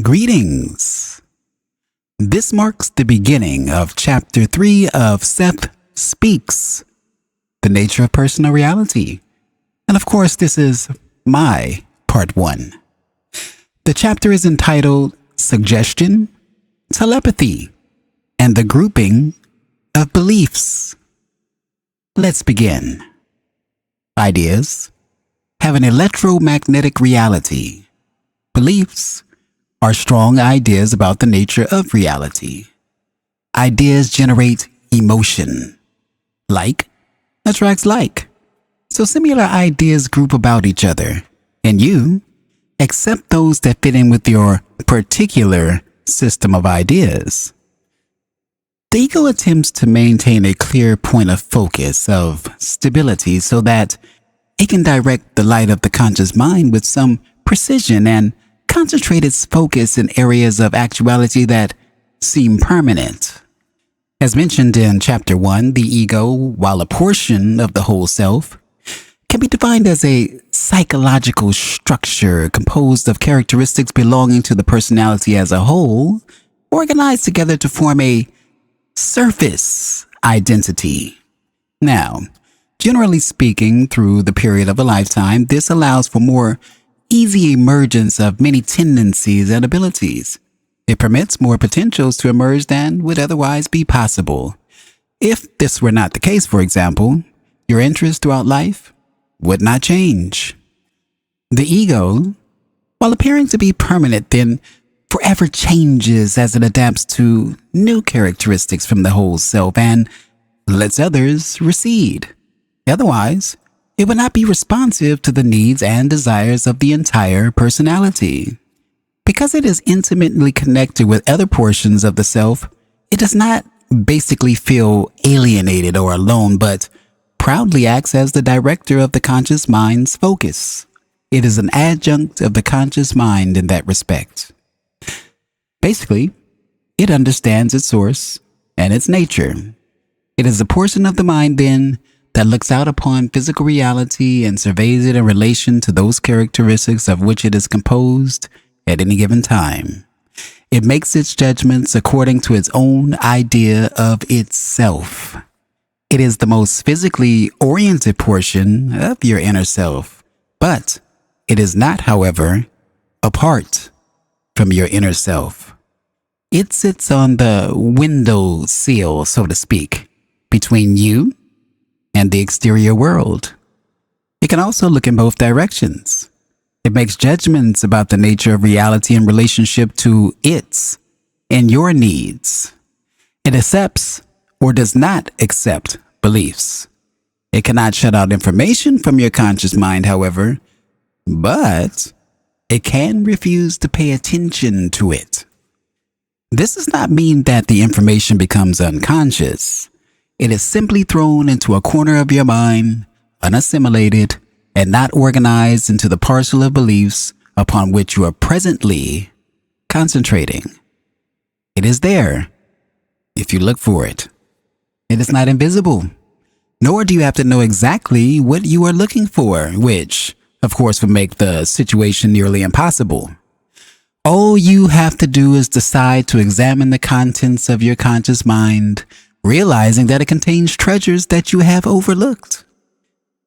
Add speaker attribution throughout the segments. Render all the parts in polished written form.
Speaker 1: Greetings. This marks the beginning of Chapter 3 of Seth Speaks, The Nature of Personal Reality. And of course, this is my Part 1. The chapter is entitled Suggestion, Telepathy, and the Grouping of Beliefs. Let's begin. Ideas have an electromagnetic reality. Beliefs are strong ideas about the nature of reality. Ideas generate emotion. Like attracts like. So similar ideas group about each other, and you accept those that fit in with your particular system of ideas. The ego attempts to maintain a clear point of focus of stability so that it can direct the light of the conscious mind with some precision and concentrate its focus in areas of actuality that seem permanent. As mentioned in Chapter 1, the ego, while a portion of the whole self, can be defined as a psychological structure composed of characteristics belonging to the personality as a whole, organized together to form a surface identity. Now, generally speaking, through the period of a lifetime, this allows for more easy emergence of many tendencies and abilities. It permits more potentials to emerge than would otherwise be possible. If this were not the case, for example, your interests throughout life would not change. The ego, while appearing to be permanent, then forever changes as it adapts to new characteristics from the whole self and lets others recede. Otherwise, it would not be responsive to the needs and desires of the entire personality. Because it is intimately connected with other portions of the self, it does not basically feel alienated or alone, but proudly acts as the director of the conscious mind's focus. It is an adjunct of the conscious mind in that respect. Basically, it understands its source and its nature. It is a portion of the mind, then, that looks out upon physical reality and surveys it in relation to those characteristics of which it is composed at any given time. It makes its judgments according to its own idea of itself. It is the most physically oriented portion of your inner self, but it is not, however, apart from your inner self. It sits on the window sill, so to speak, between you and the exterior world. It can also look in both directions. It makes judgments about the nature of reality in relationship to its and your needs. It accepts or does not accept beliefs. It cannot shut out information from your conscious mind, however, but it can refuse to pay attention to it. This does not mean that the information becomes unconscious. It is simply thrown into a corner of your mind, unassimilated, and not organized into the parcel of beliefs upon which you are presently concentrating. It is there, if you look for it. It is not invisible, nor do you have to know exactly what you are looking for, which, of course, would make the situation nearly impossible. All you have to do is decide to examine the contents of your conscious mind, realizing that it contains treasures that you have overlooked.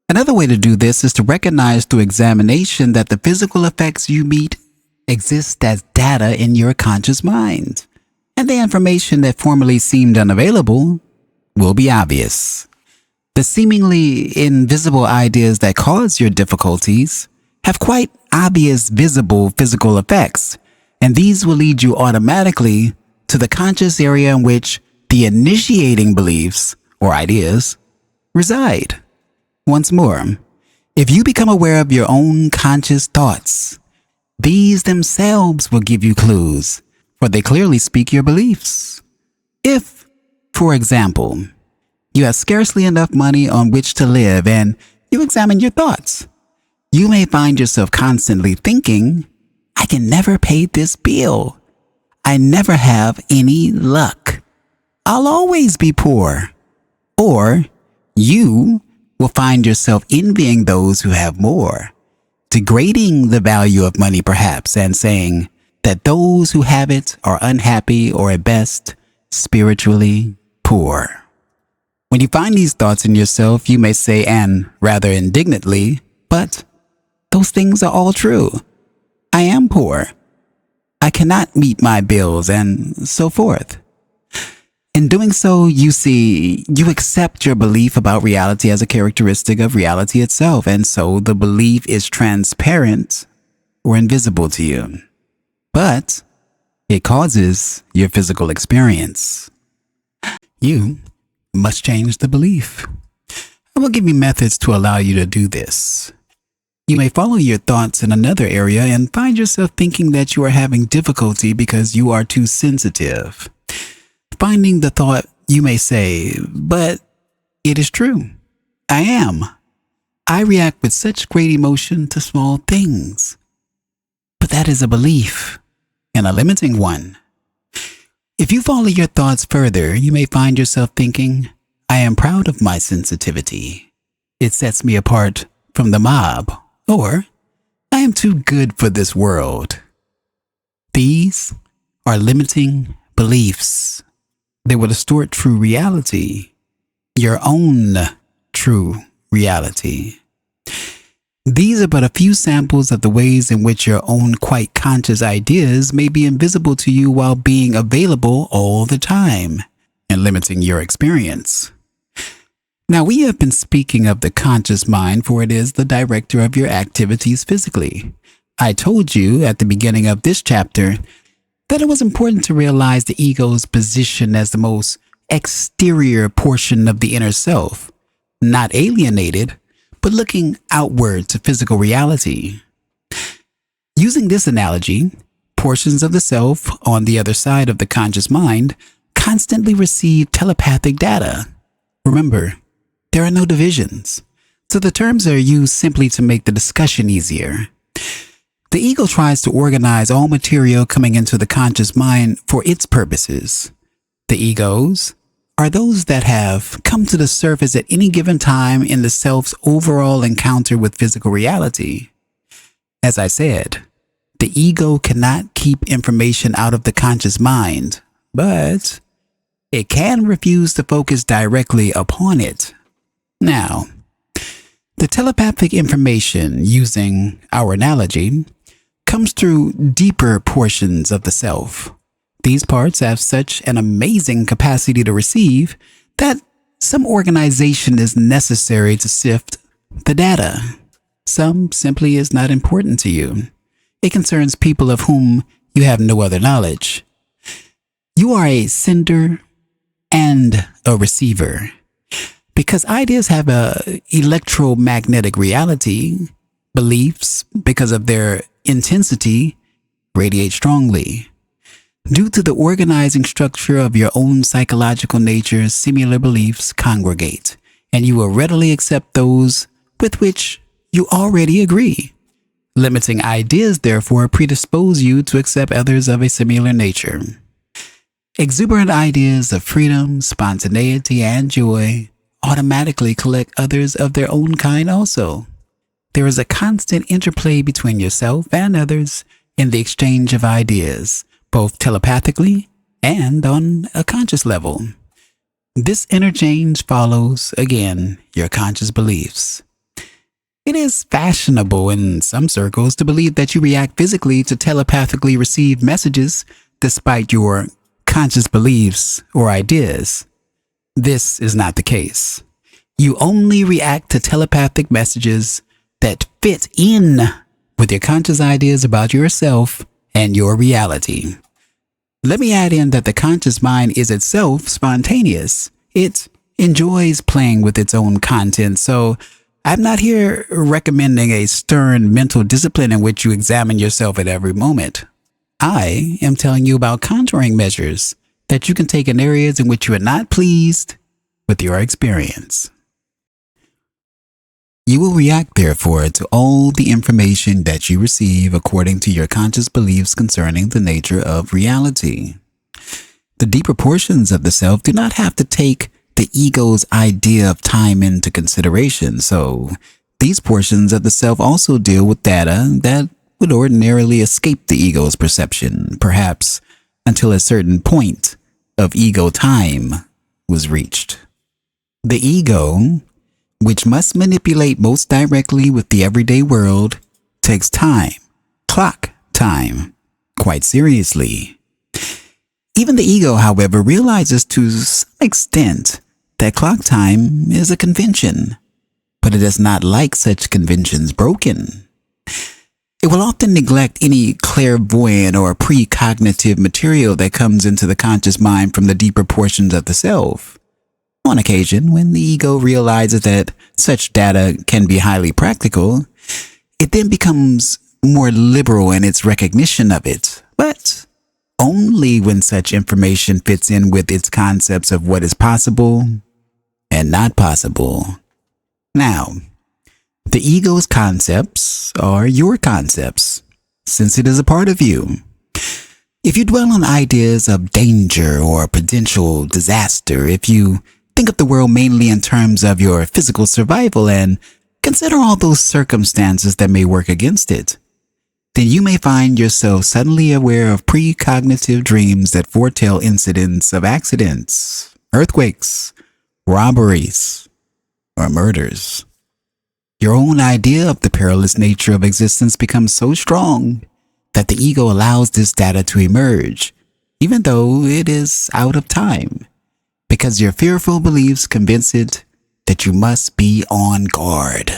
Speaker 1: Another way to do this is to recognize through examination that the physical effects you meet exist as data in your conscious mind, and the information that formerly seemed unavailable will be obvious. The seemingly invisible ideas that cause your difficulties have quite obvious visible physical effects, and these will lead you automatically to the conscious area in which the initiating beliefs or ideas reside. Once more, if you become aware of your own conscious thoughts, these themselves will give you clues, for they clearly speak your beliefs. If, for example, you have scarcely enough money on which to live and you examine your thoughts, you may find yourself constantly thinking, I can never pay this bill. I never have any luck. I'll always be poor. Or you will find yourself envying those who have more, degrading the value of money perhaps, and saying, that those who have it are unhappy or at best spiritually poor. When you find these thoughts in yourself, you may say, and rather indignantly, but those things are all true. I am poor. I cannot meet my bills, and so forth. In doing so, you accept your belief about reality as a characteristic of reality itself, and so the belief is transparent or invisible to you. But it causes your physical experience. You must change the belief. I will give you methods to allow you to do this. You may follow your thoughts in another area and find yourself thinking that you are having difficulty because you are too sensitive. Finding the thought, you may say, but it is true. I am. I react with such great emotion to small things. But that is a belief, and a limiting one. If you follow your thoughts further, you may find yourself thinking, I am proud of my sensitivity. It sets me apart from the mob. Or, I am too good for this world. These are limiting beliefs. They will distort true reality, your own true reality. These are but a few samples of the ways in which your own quite conscious ideas may be invisible to you while being available all the time and limiting your experience. Now, we have been speaking of the conscious mind, for it is the director of your activities physically. I told you at the beginning of this chapter that it was important to realize the ego's position as the most exterior portion of the inner self, not alienated, but looking outward to physical reality. Using this analogy, portions of the self on the other side of the conscious mind constantly receive telepathic data. Remember, there are no divisions, so the terms are used simply to make the discussion easier. The ego tries to organize all material coming into the conscious mind for its purposes. The egos are those that have come to the surface at any given time in the self's overall encounter with physical reality. As I said, the ego cannot keep information out of the conscious mind, but it can refuse to focus directly upon it. Now, the telepathic information, using our analogy, comes through deeper portions of the self. These parts have such an amazing capacity to receive that some organization is necessary to sift the data. Some simply is not important to you. It concerns people of whom you have no other knowledge. You are a sender and a receiver. Because ideas have a electromagnetic reality, beliefs, because of their intensity, radiate strongly. Due to the organizing structure of your own psychological nature, similar beliefs congregate, and you will readily accept those with which you already agree. Limiting ideas, therefore, predispose you to accept others of a similar nature. Exuberant ideas of freedom, spontaneity, and joy automatically collect others of their own kind also. There is a constant interplay between yourself and others in the exchange of ideas, both telepathically and on a conscious level. This interchange follows, again, your conscious beliefs. It is fashionable in some circles to believe that you react physically to telepathically received messages despite your conscious beliefs or ideas. This is not the case. You only react to telepathic messages that fit in with your conscious ideas about yourself and your reality. Let me add in that the conscious mind is itself spontaneous. It enjoys playing with its own content, so I'm not here recommending a stern mental discipline in which you examine yourself at every moment. I am telling you about contouring measures that you can take in areas in which you are not pleased with your experience. You will react, therefore, to all the information that you receive according to your conscious beliefs concerning the nature of reality. The deeper portions of the self do not have to take the ego's idea of time into consideration, so these portions of the self also deal with data that would ordinarily escape the ego's perception, perhaps until a certain point of ego time was reached. The ego, which must manipulate most directly with the everyday world, takes time, clock time, quite seriously. Even the ego, however, realizes to some extent that clock time is a convention, but it does not like such conventions broken. It will often neglect any clairvoyant or precognitive material that comes into the conscious mind from the deeper portions of the self. On occasion, when the ego realizes that such data can be highly practical, it then becomes more liberal in its recognition of it, but only when such information fits in with its concepts of what is possible and not possible. Now, the ego's concepts are your concepts, since it is a part of you. If you dwell on ideas of danger or potential disaster, if you think of the world mainly in terms of your physical survival and consider all those circumstances that may work against it, then you may find yourself suddenly aware of precognitive dreams that foretell incidents of accidents, earthquakes, robberies, or murders. Your own idea of the perilous nature of existence becomes so strong that the ego allows this data to emerge, even though it is out of time, because your fearful beliefs convince it that you must be on guard.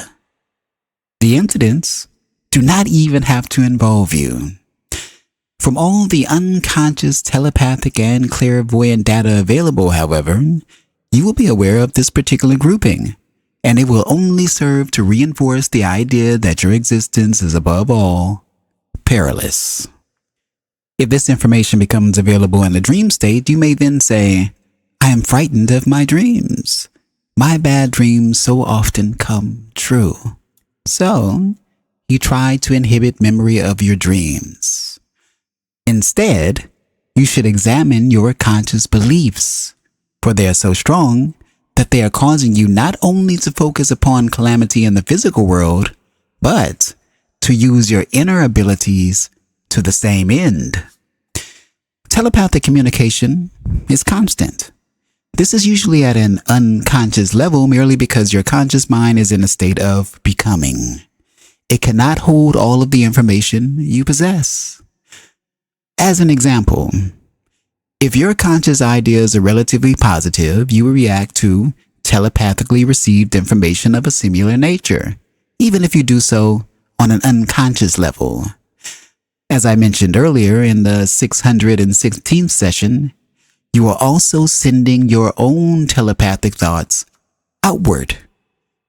Speaker 1: The incidents do not even have to involve you. From all the unconscious, telepathic, and clairvoyant data available, however, you will be aware of this particular grouping, and it will only serve to reinforce the idea that your existence is above all perilous. If this information becomes available in the dream state, you may then say, I am frightened of my dreams. My bad dreams so often come true. So, you try to inhibit memory of your dreams. Instead, you should examine your conscious beliefs, for they are so strong that they are causing you not only to focus upon calamity in the physical world, but to use your inner abilities to the same end. Telepathic communication is constant. This is usually at an unconscious level merely because your conscious mind is in a state of becoming. It cannot hold all of the information you possess. As an example, if your conscious ideas are relatively positive, you will react to telepathically received information of a similar nature, even if you do so on an unconscious level. As I mentioned earlier in the 616th session, you are also sending your own telepathic thoughts outward.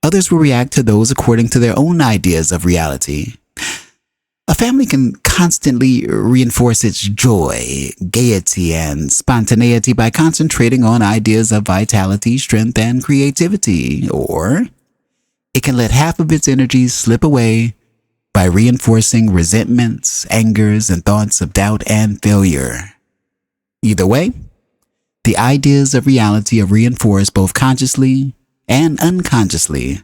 Speaker 1: Others will react to those according to their own ideas of reality. A family can constantly reinforce its joy, gaiety, and spontaneity by concentrating on ideas of vitality, strength, and creativity, or it can let half of its energy slip away by reinforcing resentments, angers, and thoughts of doubt and failure. Either way, the ideas of reality are reinforced both consciously and unconsciously,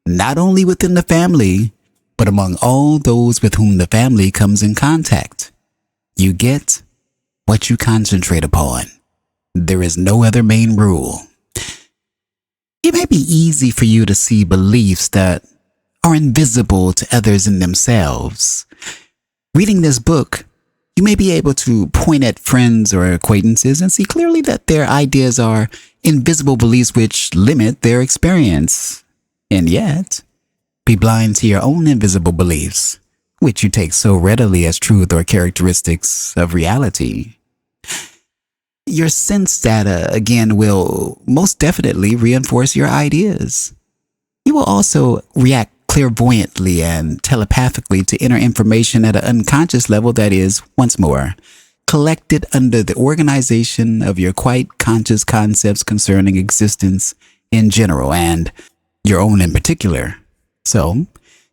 Speaker 1: not only within the family, but among all those with whom the family comes in contact. You get what you concentrate upon. There is no other main rule. It may be easy for you to see beliefs that are invisible to others in themselves. Reading this book, you may be able to point at friends or acquaintances and see clearly that their ideas are invisible beliefs which limit their experience. And yet, be blind to your own invisible beliefs, which you take so readily as truth or characteristics of reality. Your sense data, again, will most definitely reinforce your ideas. You will also react clairvoyantly and telepathically to inner information at an unconscious level that is, once more, collected under the organization of your quite conscious concepts concerning existence in general and your own in particular. So,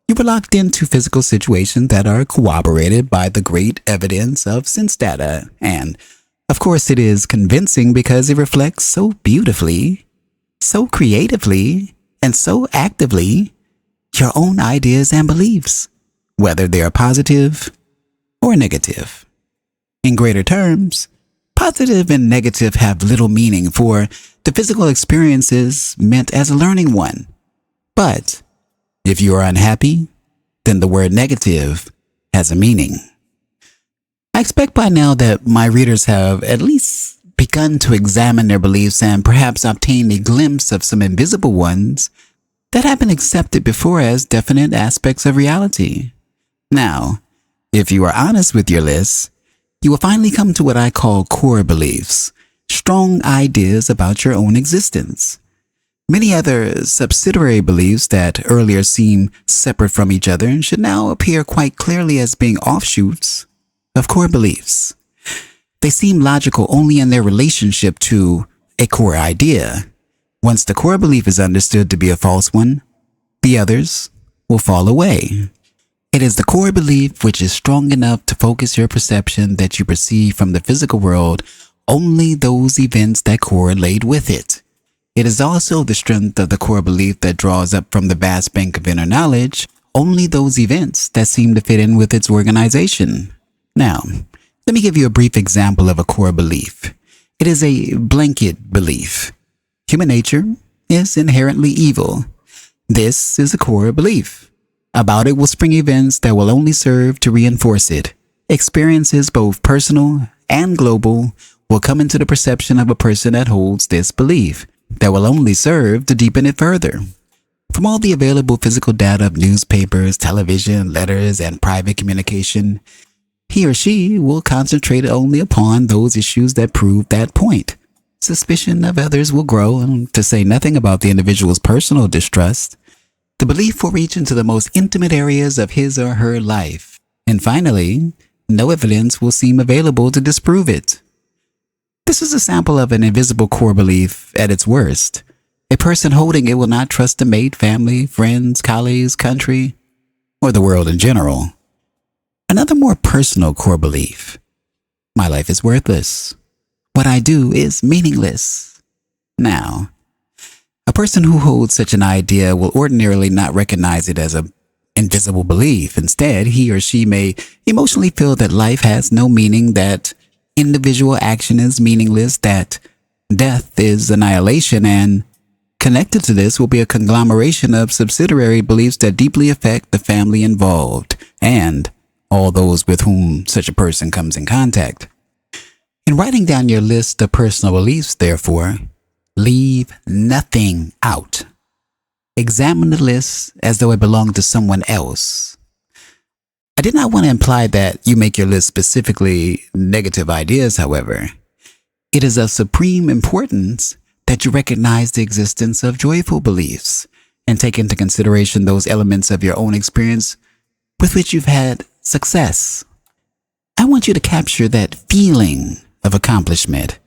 Speaker 1: you were locked into physical situations that are corroborated by the great evidence of sense data. And, of course, it is convincing because it reflects so beautifully, so creatively, and so actively your own ideas and beliefs, whether they are positive or negative. In greater terms, positive and negative have little meaning, for the physical experience is meant as a learning one. But if you are unhappy, then the word negative has a meaning. I expect by now that my readers have at least begun to examine their beliefs and perhaps obtain a glimpse of some invisible ones that have been accepted before as definite aspects of reality. Now, if you are honest with your list, you will finally come to what I call core beliefs, strong ideas about your own existence. Many other subsidiary beliefs that earlier seemed separate from each other should now appear quite clearly as being offshoots of core beliefs. They seem logical only in their relationship to a core idea. Once the core belief is understood to be a false one, the others will fall away. It is the core belief which is strong enough to focus your perception that you perceive from the physical world only those events that correlate with it. It is also the strength of the core belief that draws up from the vast bank of inner knowledge only those events that seem to fit in with its organization. Now, let me give you a brief example of a core belief. It is a blanket belief. Human nature is inherently evil. This is a core belief. About it will spring events that will only serve to reinforce it. Experiences, both personal and global, will come into the perception of a person that holds this belief that will only serve to deepen it further. From all the available physical data of newspapers, television, letters, and private communication, he or she will concentrate only upon those issues that prove that point. Suspicion of others will grow, to say nothing about the individual's personal distrust. The belief will reach into the most intimate areas of his or her life. And finally, no evidence will seem available to disprove it. This is a sample of an invisible core belief at its worst. A person holding it will not trust a mate, family, friends, colleagues, country, or the world in general. Another more personal core belief. My life is worthless. What I do is meaningless. Now, a person who holds such an idea will ordinarily not recognize it as an invisible belief. Instead, he or she may emotionally feel that life has no meaning, that individual action is meaningless, that death is annihilation, and connected to this will be a conglomeration of subsidiary beliefs that deeply affect the family involved and all those with whom such a person comes in contact. In writing down your list of personal beliefs, therefore, leave nothing out. Examine the list as though it belonged to someone else. I did not want to imply that you make your list specifically negative ideas, however. It is of supreme importance that you recognize the existence of joyful beliefs and take into consideration those elements of your own experience with which you've had success. I want you to capture that feeling of accomplishment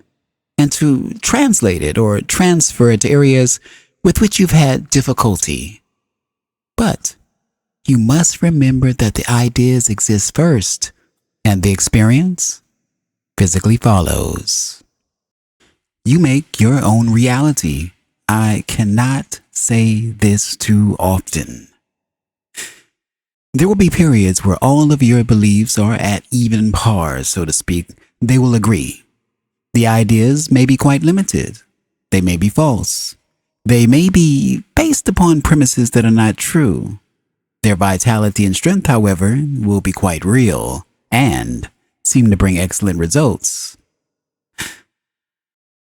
Speaker 1: and to translate it or transfer it to areas with which you've had difficulty. But you must remember that the ideas exist first and the experience physically follows. You make your own reality. I cannot say this too often. There will be periods where all of your beliefs are at even par, so to speak. They will agree. The ideas may be quite limited. They may be false. They may be based upon premises that are not true. Their vitality and strength, however, will be quite real and seem to bring excellent results.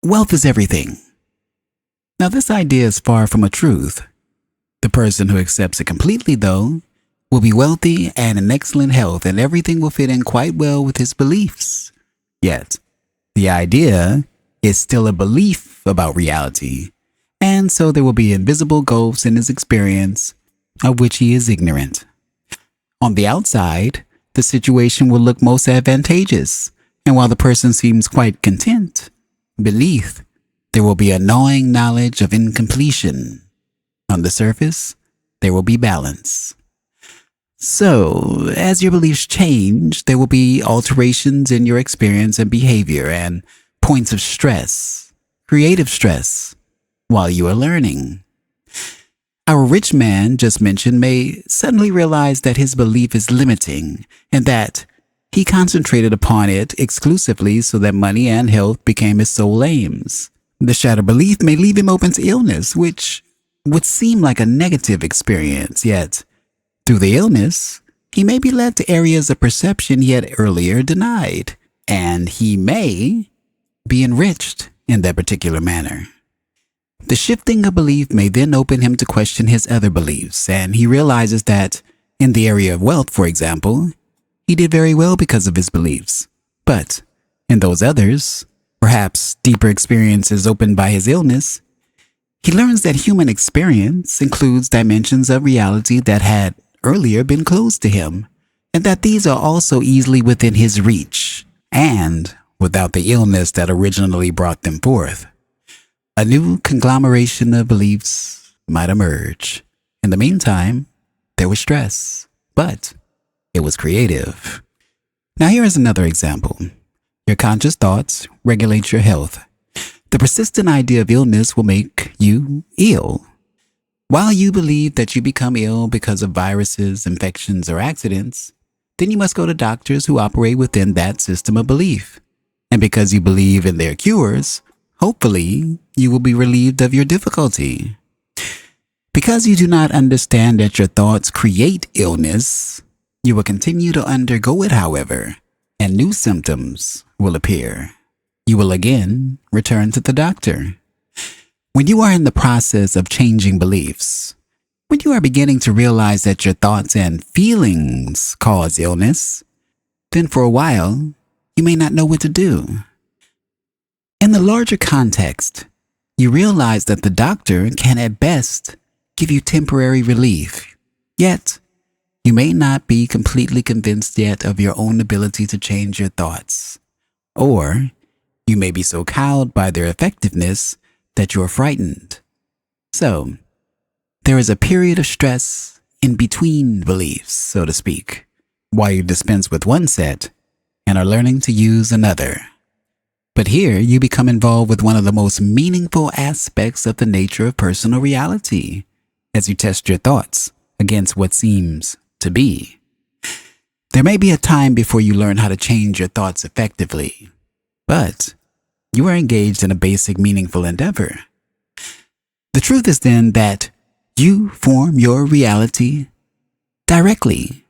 Speaker 1: Wealth is everything. Now, this idea is far from a truth. The person who accepts it completely, though, will be wealthy and in excellent health, and everything will fit in quite well with his beliefs. Yet, the idea is still a belief about reality, and so there will be invisible gulfs in his experience of which he is ignorant. On the outside, the situation will look most advantageous, and while the person seems quite content, beneath there will be a gnawing knowledge of incompletion. On the surface, there will be balance. So, as your beliefs change, there will be alterations in your experience and behavior and points of stress, creative stress, while you are learning. Our rich man just mentioned may suddenly realize that his belief is limiting and that he concentrated upon it exclusively so that money and health became his sole aims. The shattered belief may leave him open to illness, which would seem like a negative experience, yet through the illness, he may be led to areas of perception he had earlier denied, and he may be enriched in that particular manner. The shifting of belief may then open him to question his other beliefs, and he realizes that in the area of wealth, for example, he did very well because of his beliefs. But in those others, perhaps deeper experiences opened by his illness, he learns that human experience includes dimensions of reality that had earlier been closed to him, and that these are also easily within his reach, and without the illness that originally brought them forth. A new conglomeration of beliefs might emerge. In the meantime, there was stress, but it was creative. Now here is another example. Your conscious thoughts regulate your health. The persistent idea of illness will make you ill. While you believe that you become ill because of viruses, infections, or accidents, then you must go to doctors who operate within that system of belief. And because you believe in their cures, hopefully you will be relieved of your difficulty. Because you do not understand that your thoughts create illness, you will continue to undergo it, however, and new symptoms will appear. You will again return to the doctor. When you are in the process of changing beliefs, when you are beginning to realize that your thoughts and feelings cause illness, then for a while, you may not know what to do. In the larger context, you realize that the doctor can at best give you temporary relief, yet you may not be completely convinced yet of your own ability to change your thoughts, or you may be so cowed by their effectiveness that you are frightened. So, there is a period of stress in between beliefs, so to speak, while you dispense with one set and are learning to use another. But here you become involved with one of the most meaningful aspects of the nature of personal reality, as you test your thoughts against what seems to be. There may be a time before you learn how to change your thoughts effectively, but you are engaged in a basic meaningful endeavor. The truth is then that you form your reality directly.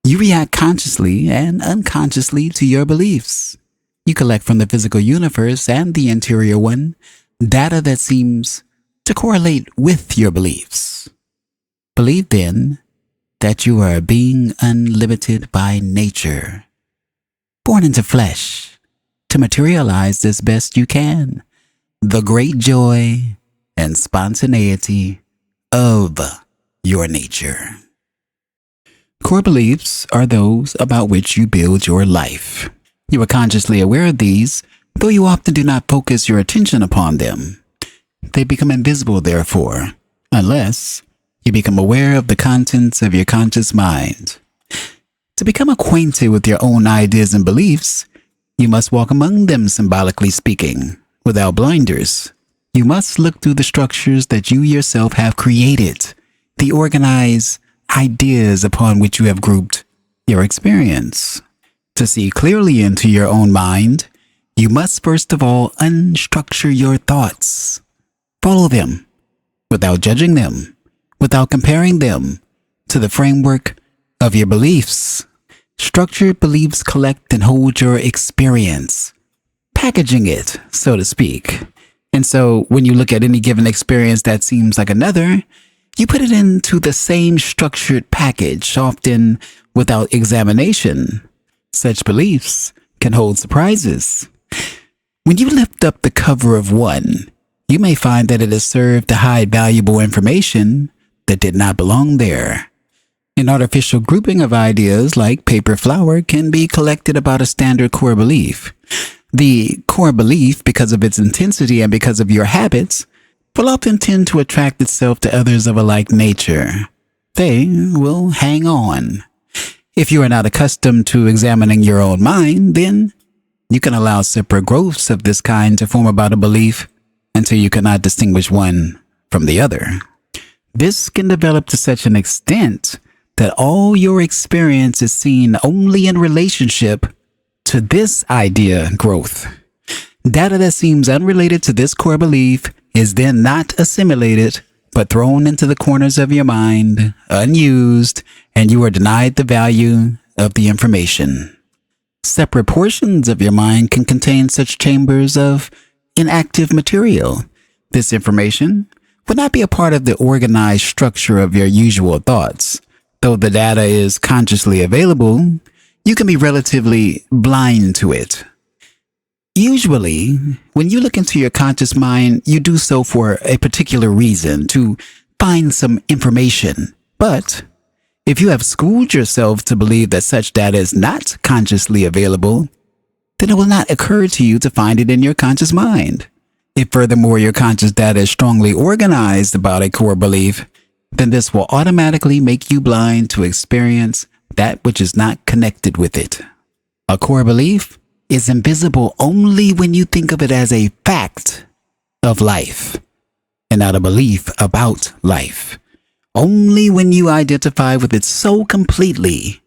Speaker 1: You react consciously and unconsciously to your beliefs. You collect from the physical universe and the interior one data that seems to correlate with your beliefs. Believe then that you are a being unlimited by nature, born into flesh to materialize as best you can the great joy and spontaneity of your nature. Core beliefs are those about which you build your life. You are consciously aware of these, though you often do not focus your attention upon them. They become invisible, therefore, unless you become aware of the contents of your conscious mind. To become acquainted with your own ideas and beliefs, you must walk among them, symbolically speaking, without blinders. You must look through the structures that you yourself have created, the organized ideas upon which you have grouped your experience. To see clearly into your own mind, you must first of all unstructure your thoughts. Follow them without judging them, without comparing them to the framework of your beliefs. Structured beliefs collect and hold your experience, packaging it, so to speak. And so when you look at any given experience that seems like another, you put it into the same structured package, often without examination. Such beliefs can hold surprises. When you lift up the cover of one, you may find that it is served to hide valuable information that did not belong there. An artificial grouping of ideas like paper flower can be collected about a standard core belief. The core belief, because of its intensity and because of your habits, will often tend to attract itself to others of a like nature. They will hang on. If you are not accustomed to examining your own mind, then you can allow separate growths of this kind to form about a belief until you cannot distinguish one from the other. This can develop to such an extent that all your experience is seen only in relationship to this idea growth. Data that seems unrelated to this core belief is then not assimilated, but thrown into the corners of your mind, unused, and you are denied the value of the information. Separate portions of your mind can contain such chambers of inactive material. This information would not be a part of the organized structure of your usual thoughts. Though the data is consciously available, you can be relatively blind to it. Usually, when you look into your conscious mind, you do so for a particular reason, to find some information. But if you have schooled yourself to believe that such data is not consciously available, then it will not occur to you to find it in your conscious mind. If furthermore your conscious data is strongly organized about a core belief, then this will automatically make you blind to experience that which is not connected with it. A core belief is invisible only when you think of it as a fact of life and not a belief about life. Only when you identify with it so completely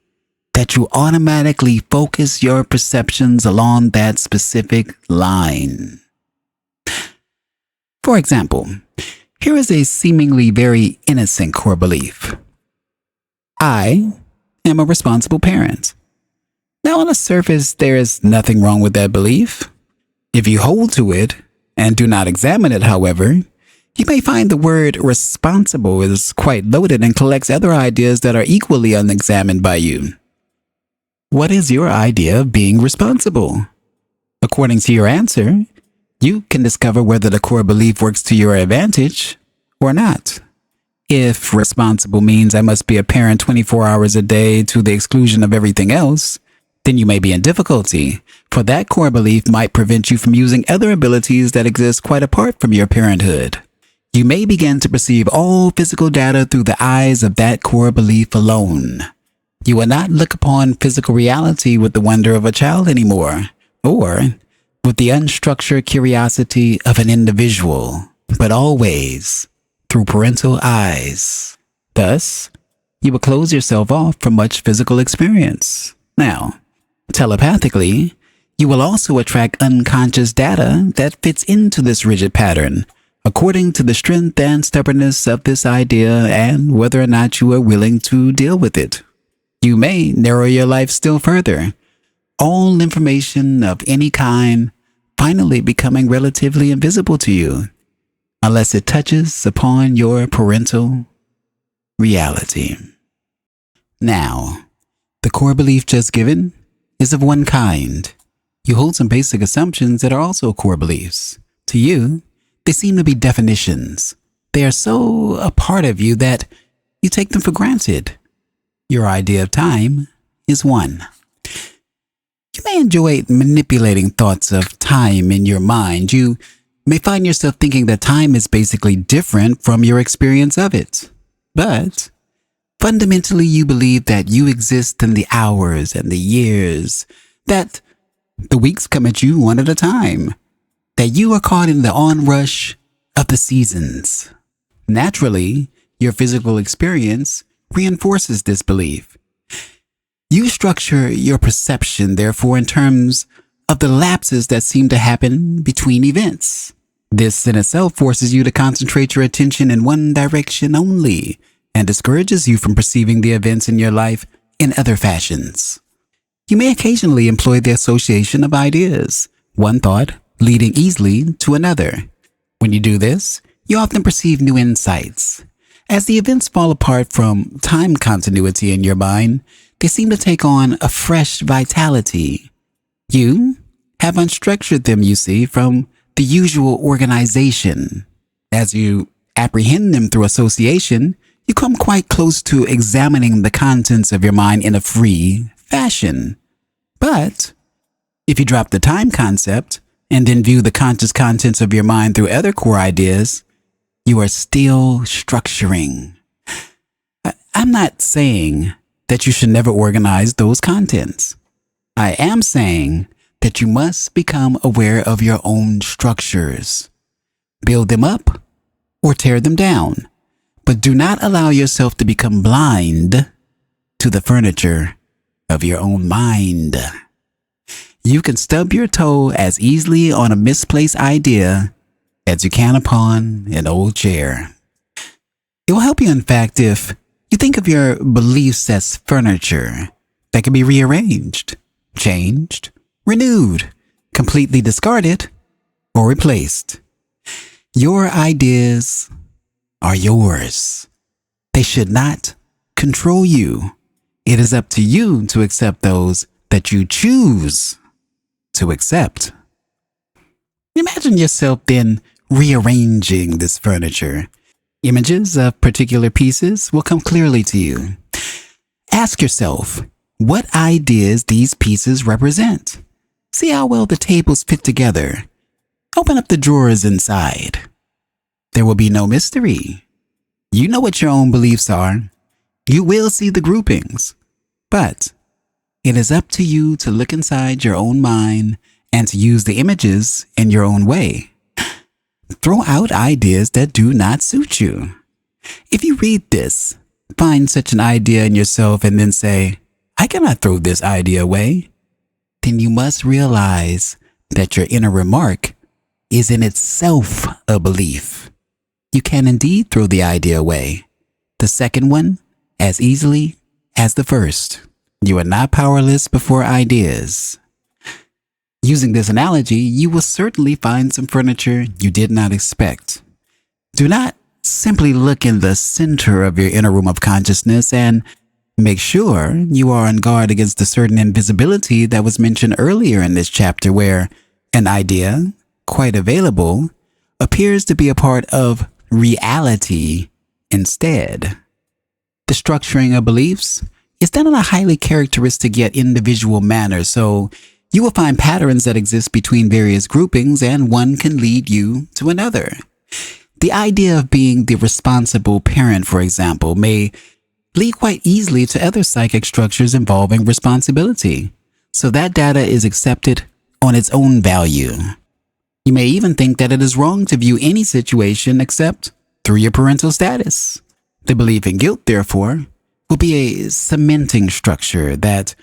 Speaker 1: that you automatically focus your perceptions along that specific line. For example, here is a seemingly very innocent core belief. I am a responsible parent. Now, on the surface, there is nothing wrong with that belief. If you hold to it and do not examine it, however, you may find the word responsible is quite loaded and collects other ideas that are equally unexamined by you. What is your idea of being responsible? According to your answer, you can discover whether the core belief works to your advantage or not. If responsible means I must be a parent 24 hours a day to the exclusion of everything else, then you may be in difficulty, for that core belief might prevent you from using other abilities that exist quite apart from your parenthood. You may begin to perceive all physical data through the eyes of that core belief alone. You will not look upon physical reality with the wonder of a child anymore, or with the unstructured curiosity of an individual, but always through parental eyes. Thus, you will close yourself off from much physical experience. Now, telepathically, you will also attract unconscious data that fits into this rigid pattern, according to the strength and stubbornness of this idea and whether or not you are willing to deal with it. You may narrow your life still further, all information of any kind finally becoming relatively invisible to you, unless it touches upon your parental reality. Now, the core belief just given is of one kind. You hold some basic assumptions that are also core beliefs. To you, they seem to be definitions. They are so a part of you that you take them for granted. Your idea of time is one. You may enjoy manipulating thoughts of time in your mind. You may find yourself thinking that time is basically different from your experience of it. But fundamentally, you believe that you exist in the hours and the years, that the weeks come at you one at a time, that you are caught in the onrush of the seasons. Naturally, your physical experience reinforces this belief. You structure your perception, therefore, in terms of the lapses that seem to happen between events. This in itself forces you to concentrate your attention in one direction only and discourages you from perceiving the events in your life in other fashions. You may occasionally employ the association of ideas, one thought leading easily to another. When you do this, you often perceive new insights. As the events fall apart from time continuity in your mind, they seem to take on a fresh vitality. You have unstructured them, you see, from the usual organization. As you apprehend them through association, you come quite close to examining the contents of your mind in a free fashion. But if you drop the time concept and then view the conscious contents of your mind through other core ideas, you are still structuring. I'm not saying that you should never organize those contents. I am saying that you must become aware of your own structures. Build them up or tear them down. But do not allow yourself to become blind to the furniture of your own mind. You can stub your toe as easily on a misplaced idea as you can upon an old chair. It will help you, in fact, if you think of your beliefs as furniture that can be rearranged, changed, renewed, completely discarded, or replaced. Your ideas are yours. They should not control you. It is up to you to accept those that you choose to accept. Imagine yourself then rearranging this furniture. Images of particular pieces will come clearly to you. Ask yourself what ideas these pieces represent. See how well the tables fit together. Open up the drawers inside. There will be no mystery. You know what your own beliefs are. You will see the groupings. But it is up to you to look inside your own mind and to use the images in your own way. Throw out ideas that do not suit you. If you read this, find such an idea in yourself and then say, I cannot throw this idea away, then you must realize that your inner remark is in itself a belief. You can indeed throw the idea away, the second one, as easily as the first. You are not powerless before ideas. Using this analogy, you will certainly find some furniture you did not expect. Do not simply look in the center of your inner room of consciousness and make sure you are on guard against a certain invisibility that was mentioned earlier in this chapter, where an idea, quite available, appears to be a part of reality instead. The structuring of beliefs is done in a highly characteristic yet individual manner, so you will find patterns that exist between various groupings, and one can lead you to another. The idea of being the responsible parent, for example, may lead quite easily to other psychic structures involving responsibility, so that data is accepted on its own value. You may even think that it is wrong to view any situation except through your parental status. The belief in guilt, therefore, will be a cementing structure that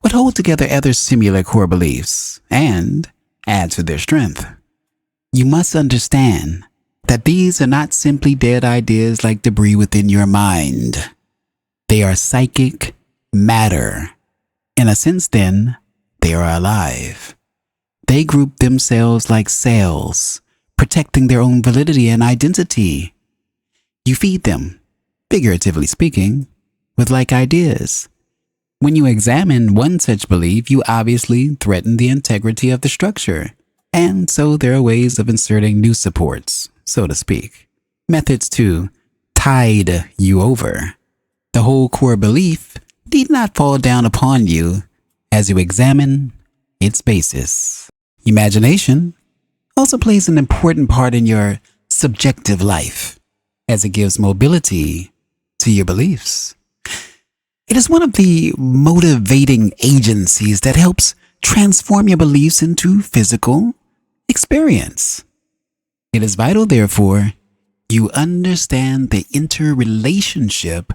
Speaker 1: would hold together other similar core beliefs and add to their strength. You must understand that these are not simply dead ideas like debris within your mind. They are psychic matter. In a sense, then, they are alive. They group themselves like cells, protecting their own validity and identity. You feed them, figuratively speaking, with like ideas. When you examine one such belief, you obviously threaten the integrity of the structure, and so there are ways of inserting new supports, so to speak, methods to tide you over. The whole core belief need not fall down upon you as you examine its basis. Imagination also plays an important part in your subjective life, as it gives mobility to your beliefs. It is one of the motivating agencies that helps transform your beliefs into physical experience. It is vital, therefore, you understand the interrelationship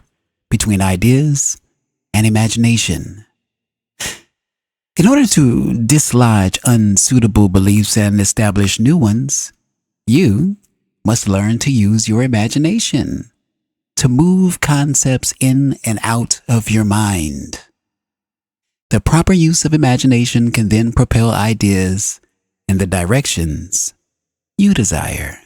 Speaker 1: between ideas and imagination. In order to dislodge unsuitable beliefs and establish new ones, you must learn to use your imagination to move concepts in and out of your mind. The proper use of imagination can then propel ideas in the directions you desire.